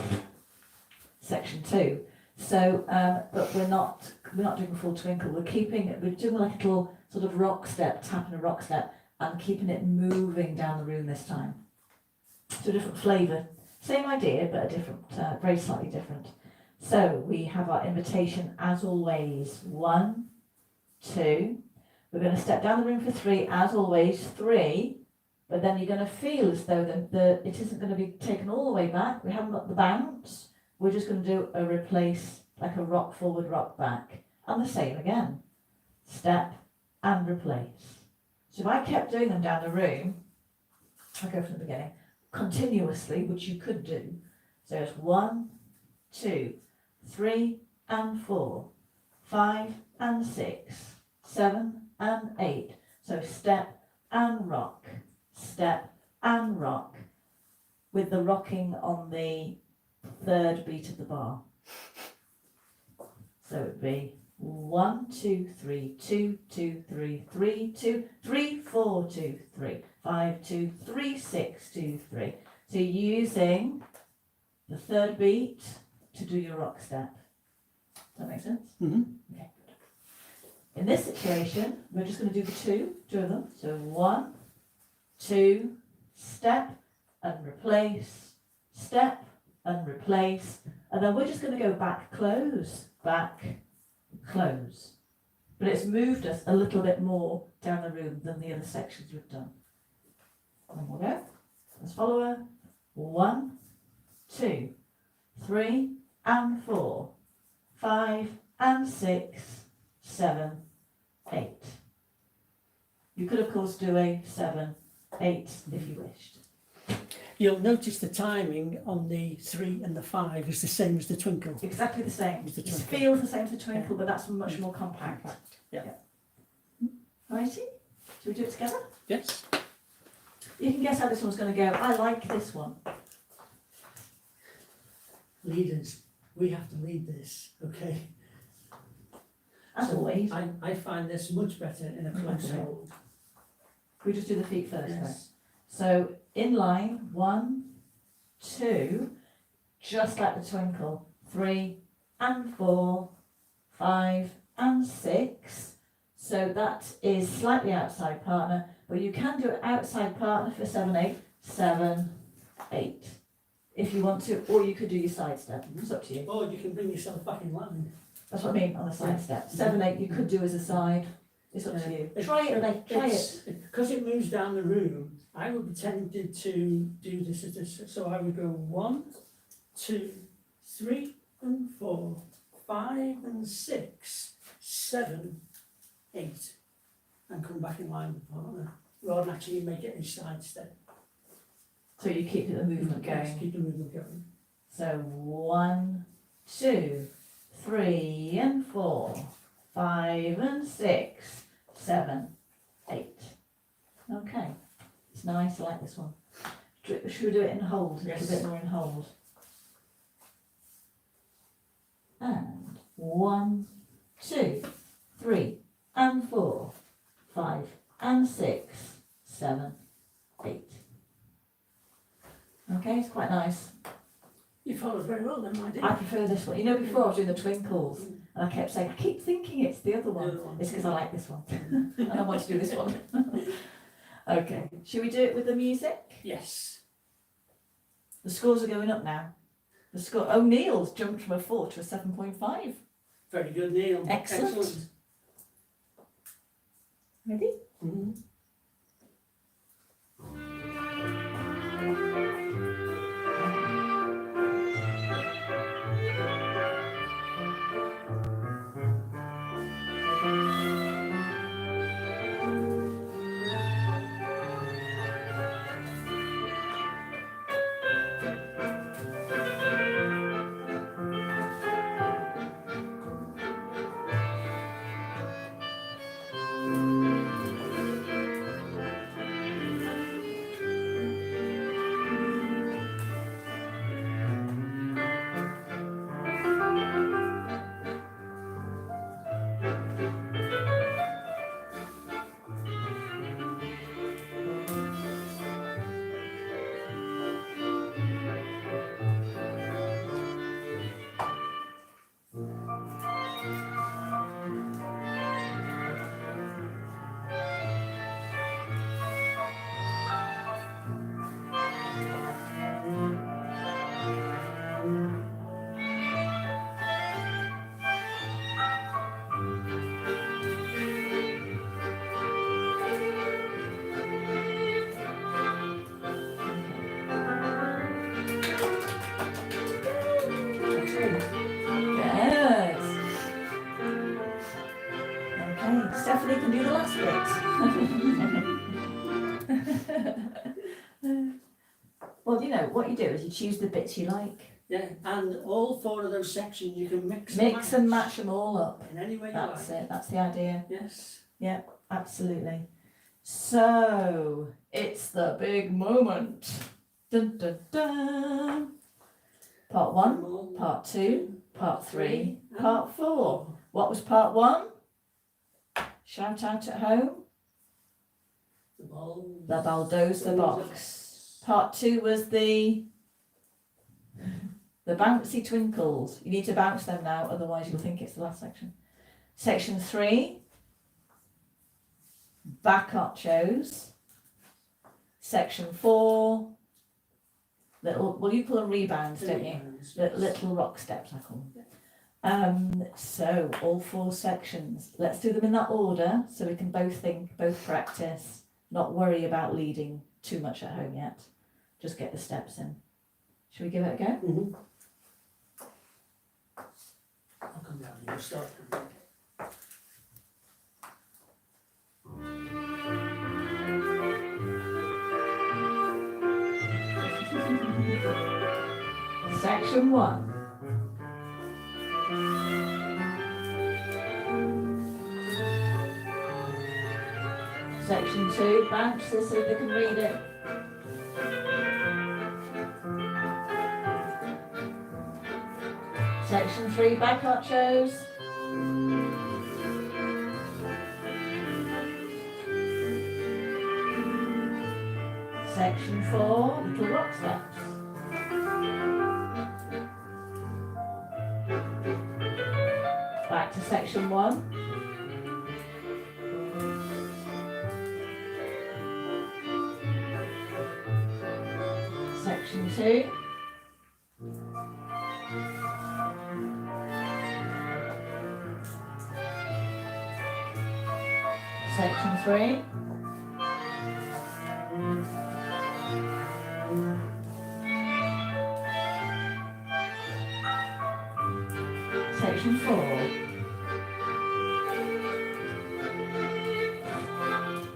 Section 2. So, but we're not doing a full twinkle. We're doing like a little sort of rock step, tapping a rock step, and keeping it moving down the room this time. So a different flavour, same idea, but a different, very slightly different. So we have our invitation as always. 1, 2. We're going to step down the room for 3, as always, 3, but then you're going to feel as though it isn't going to be taken all the way back. We haven't got the bounce. We're just going to do a replace, like a rock forward, rock back. And the same again. Step and replace. So if I kept doing them down the room, I'll go from the beginning, continuously, which you could do. So it's 1, 2, 3, and 4, 5, and 6, 7, and 8. So step and rock, with the rocking on the third beat of the bar. So it'd be 1, 2, 3, 2, 2, 3, 3, 2, 3, 4, 2, 3, 5, 2, 3, 6, 2, 3. So you're using the third beat to do your rock step. Does that make sense? Mm-hmm. Okay. In this situation, we're just going to do the two of them. So 1, 2, step and replace, step and replace, and then we're just going to go back, close, close. But it's moved us a little bit more down the room than the other sections we've done. And we'll go. Let's follow her. 1, 2, 3, and 4, 5, and 6, 7, 8. You could of course do a 7, 8 if you wished. You'll notice the timing on the 3 and the 5 is the same as the twinkle. Exactly the same. It's the It twinkle. feels the same as the twinkle, Yeah. but that's much more compact. Yeah. Righty? Shall we do it together? Yes. You can guess how this one's going to go. I like this one. leaders, we have to lead this, okay? As So always. I find this much better in a close Okay. hold. We just do the feet first, though. Yes. So in line, 1, 2, just like the twinkle, 3 and 4, 5 and 6. So that is slightly outside partner, but you can do it outside partner for 7, 8, 7, 8. If you want to, or you could do your side step. It's up to you. Or you can bring yourself back in line. That's what I mean on the side step. 7, 8 you could do as a side. It's up to you. Try it, mate. Try it. Because it moves down the room, I would be tempted to do this as a, so I would go 1, 2, 3 and 4, 5 and 6, 7, 8, and come back in line with partner, rather than actually make it a side step. So you keep the movement Yes, going. keep the movement going. So 1, 2, 3 and 4, 5 and 6, 7, 8. Okay, it's nice. I like this one. Should we do it in hold? Yes. A bit more in hold. And 1, 2, 3 and 4, 5 and 6, 7, 8. Okay, it's quite nice. You followed very well then, my dear. I prefer this one. You know, before I was doing the twinkles, and I kept saying, I keep thinking it's the other one. The other one. It's because I like this one. And I want to do this one. Okay, should we do it with the music? Yes. The scores are going up now. The score, O'Neill's jumped from a 4 to a 7.5. Very good, Neil. Excellent. Ready? Mhm. Excellent. Yes. Okay, Stephanie can do the last bit. Well, you know, what you do is you choose the bits you like. Yeah, and all 4 of those sections you can mix And match them all up. in any way you That's like. it, that's the idea. Yes. Absolutely. So, it's the big moment. Dun, dun, dun. Part 1, part 2, part 3, part 4. What was part 1? Shout out at home. The ball. The bulldozer box. Part 2 was the bouncy twinkles. You need to bounce them now, otherwise you'll think it's the last section. Section 3, back ochos. Section 4, little, well, you call them rebounds, don't you? Little rock steps, I call them. So all 4 sections. Let's do them in that order so we can both think, both practice, not worry about leading too much at home yet. Just get the steps in. Shall we give it a go? Mm-hmm. I'll come down here. Start. Section 1. Section 2, bounce this so they can read it. Section 3, back ochos. Section 4, little rock steps. Back to section 1. Section 2. Section 3. Section 4.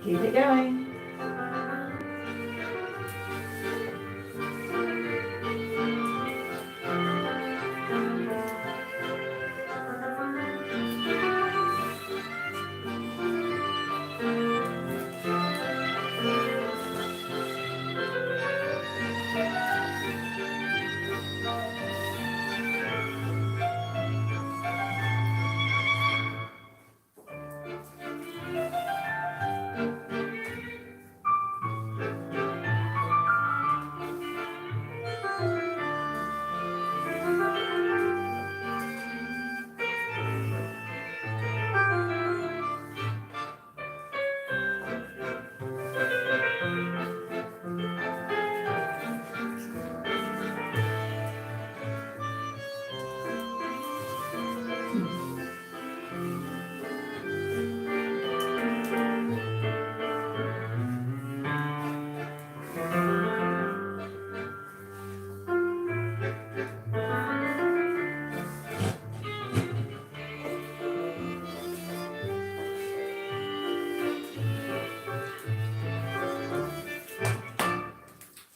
Keep it going.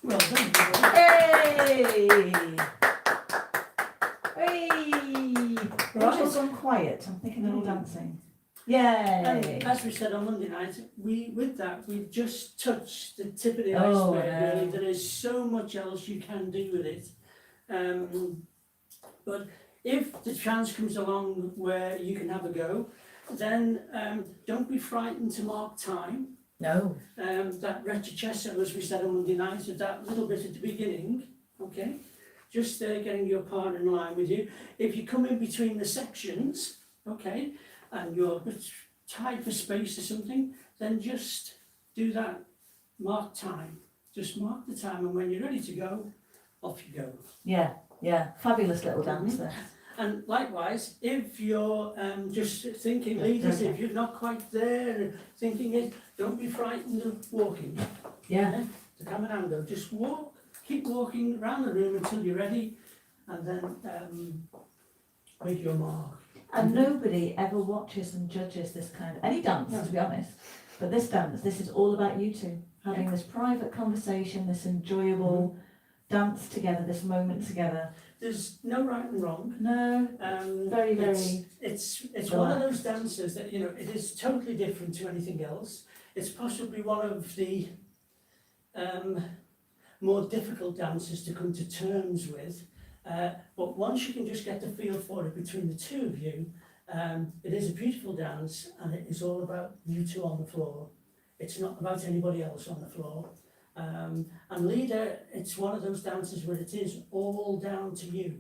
Well done, everybody. Hey! Hey! Right. Right. It's gone quiet. I'm thinking they're all dancing. Yay! And as we said on Monday night, we've just touched the tip of the iceberg. no. Really, there is so much else you can do with it. But if the chance comes along where you can have a go, then don't be frightened to mark time. No. That retrocesso, as we said on Monday night, of that little bit at the beginning, okay? Just getting your partner in line with you. If you come in between the sections, okay, and you're a bit tight for space or something, then just do that mark time. Just mark the time, and when you're ready to go, off you go. Yeah, yeah. Fabulous little dance there. And likewise, if you're just thinking, leaders, if you're not quite there, thinking it, don't be frightened of walking. Yeah. The caminando, just walk, keep walking around the room until you're ready, and then make your mark. And nobody ever watches and judges this kind of, any dance, to be honest. But this dance, this is all about you two. Having this private conversation, this enjoyable dance together, this moment together. There's no right and wrong. No, very, It's one of those dances that, you know, it is totally different to anything else. It's possibly one of the more difficult dances to come to terms with. But once you can just get the feel for it between the two of you, it is a beautiful dance, and it is all about you two on the floor. It's not about anybody else on the floor. And leader, it's one of those dances where it is all down to you.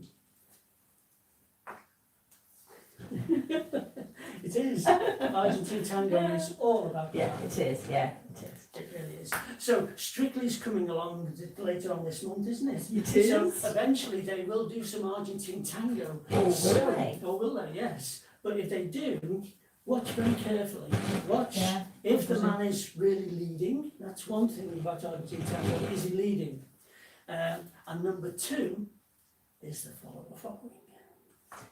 It is. Argentine Tango is all about you. yeah, it is, yeah, it is. It really is. So Strictly's coming along later on this month, isn't it? It is. So eventually they will do some Argentine Tango. Oh, will they? Or will they? Yes. But if they do, watch very carefully. Watch. Yeah. If the man is really leading, that's one thing about Argentine Tango, is he leading? And number two is the following.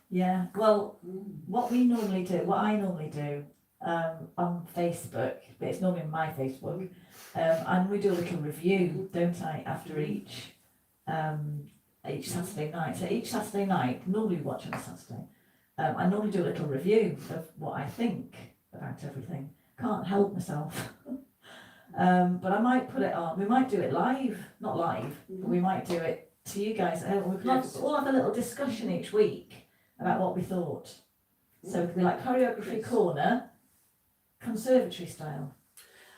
Yeah, well, what I normally do on Facebook, but it's normally on my Facebook, and we do a little review, don't I, after each Saturday night. So each Saturday night, normally watch on a Saturday, I normally do a little review of what I think about everything. Can't help myself. But I might put it on, we might do it live, not live, but we might do it to you guys. We can all have a little discussion each week about what we thought. So it could be like choreography corner, conservatory style.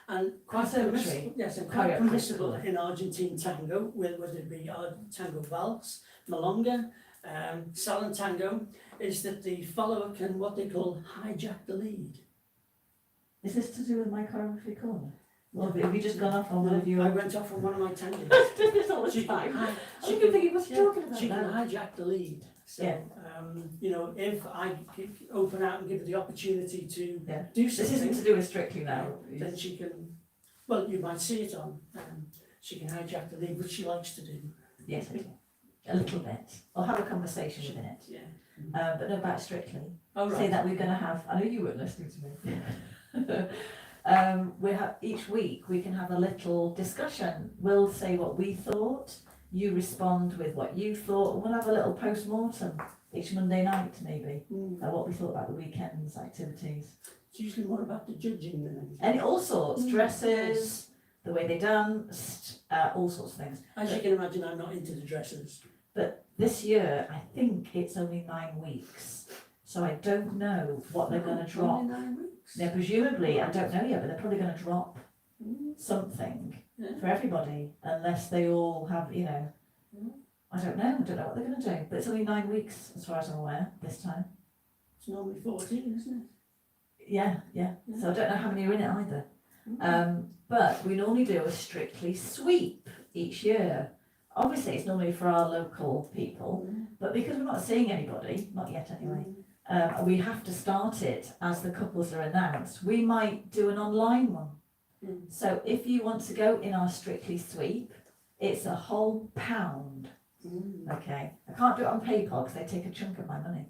And quite Conservatory. permissible, yes, and quite Choreography permissible corner. in Argentine tango, whether it be tango vals, milonga, salon tango, is that the follower can what they call hijack the lead. Is this to do with my choreography corner? Or have you just gone off on one of your... I went off on one of my tangents. This all the She time. can, I keep thinking, what's he talking about she can now? hijack the lead. So, Yeah. you know, if I open out and give her the opportunity to Yeah. do This isn't something, to do with Strictly now. then she can, well, you might see it on, she can hijack the lead, which she likes to do. Yes, I do. A little bit. Or have a conversation within it. Yeah. But no, about Strictly. Oh, Say right. that we're going to have... I know you weren't listening to me. We have each week we can have a little discussion. We'll say what we thought, you respond with what you thought, and we'll have a little post-mortem each Monday night maybe, what we thought about the weekend's activities. It's usually more about the judging than anything. And all sorts, dresses, the way they danced, all sorts of things. As you can imagine, I'm not into the dresses. But this year, I think it's only 9 weeks, so I don't know what they're going to drop. Only 9 weeks. They're presumably, I don't know yet, but they're probably going to drop something Yeah. for everybody, unless they all have, you know, I don't know what they're going to do. But it's only 9 weeks, as far as I'm aware, this time. It's normally 14, isn't it? Yeah. So I don't know how many are in it either. But we normally do a Strictly sweep each year. Obviously, it's normally for our local people, but because we're not seeing anybody, not yet anyway, we have to start it as the couples are announced. We might do an online one. So if you want to go in our Strictly sweep, it's a whole £1. Okay, I can't do it on PayPal because they take a chunk of my money.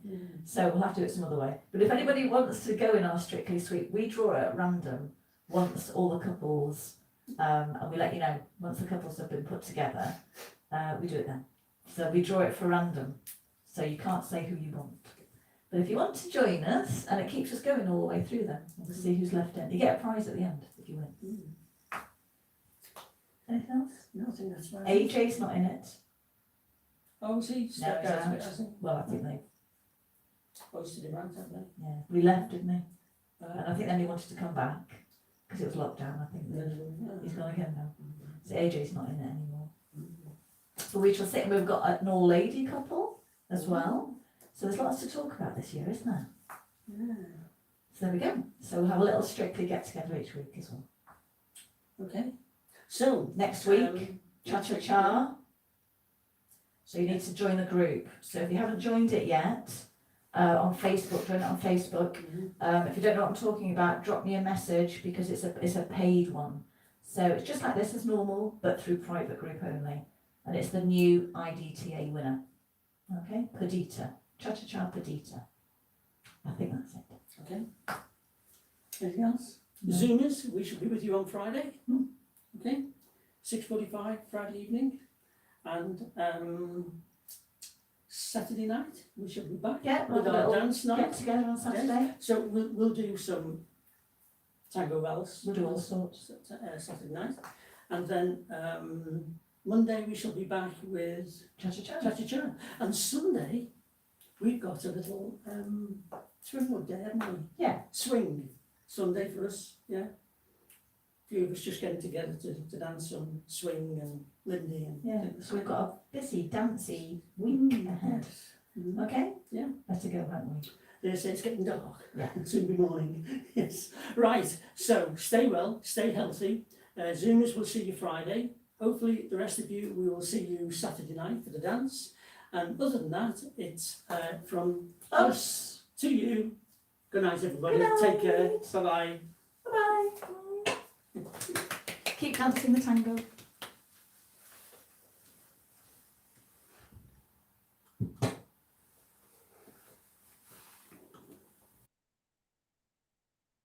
So we'll have to do it some other way. But if anybody wants to go in our Strictly sweep, we draw it at random once all the couples, and we let you know once the couples have been put together, we do it then. So we draw it for random, so you can't say who you want. But if you want to join us, and it keeps us going all the way through then, we'll see who's left in. You get a prize at the end if you win. Anything else? No, I think that's right. AJ's not in it. Oh, is he? Stepped he's out of out. it, has he? Well, I think they, Posted him out, haven't they? yeah, we left, didn't he? And I think then he wanted to come back, because it was lockdown, I think. He's gone again now. So AJ's not in it anymore. But we shall sit, and we've got an all-lady couple as well. So there's lots to talk about this year, isn't there? Yeah. So there we go. So we'll have a little Strictly get-together each week as well. Okay. So, Next week, cha-cha-cha. So you need to join the group. So if you haven't joined it yet, on Facebook, join it on Facebook. If you don't know what I'm talking about, drop me a message because it's a paid one. So it's just like this as normal, but through private group only. And it's the new IDTA winner. Okay, Perdita. Cha-cha-cha Perdita. I think that's it. Okay. Anything else? No. Zoomers, we shall be with you on Friday. Hmm. Okay. 6:45 Friday evening. And Saturday night, we shall be back Yeah, we'll with have a our little dance night. get together on Saturday. So we'll do some Tango Vals. We'll do all sorts. Saturday night. And then Monday we shall be back with Cha-cha-cha. Cha-cha-cha. And Sunday we've got a little swing day, haven't we? Yeah. Swing Sunday for us, yeah. A few of us just getting together to dance some swing and Lindy and Yeah, things. so we've got a busy, dancey week ahead. Yes. Mhm. Okay? Yeah. Better go, haven't we? They say it's getting dark. Yeah. Soon be morning. Yes. Right. So stay well, stay healthy. Zoomers will see you Friday. Hopefully the rest of you, we will see you Saturday night for the dance. And other than that, it's from us to you. Good night, everybody. Good night. Take care. Bye-bye. Bye-bye. Keep dancing the tango.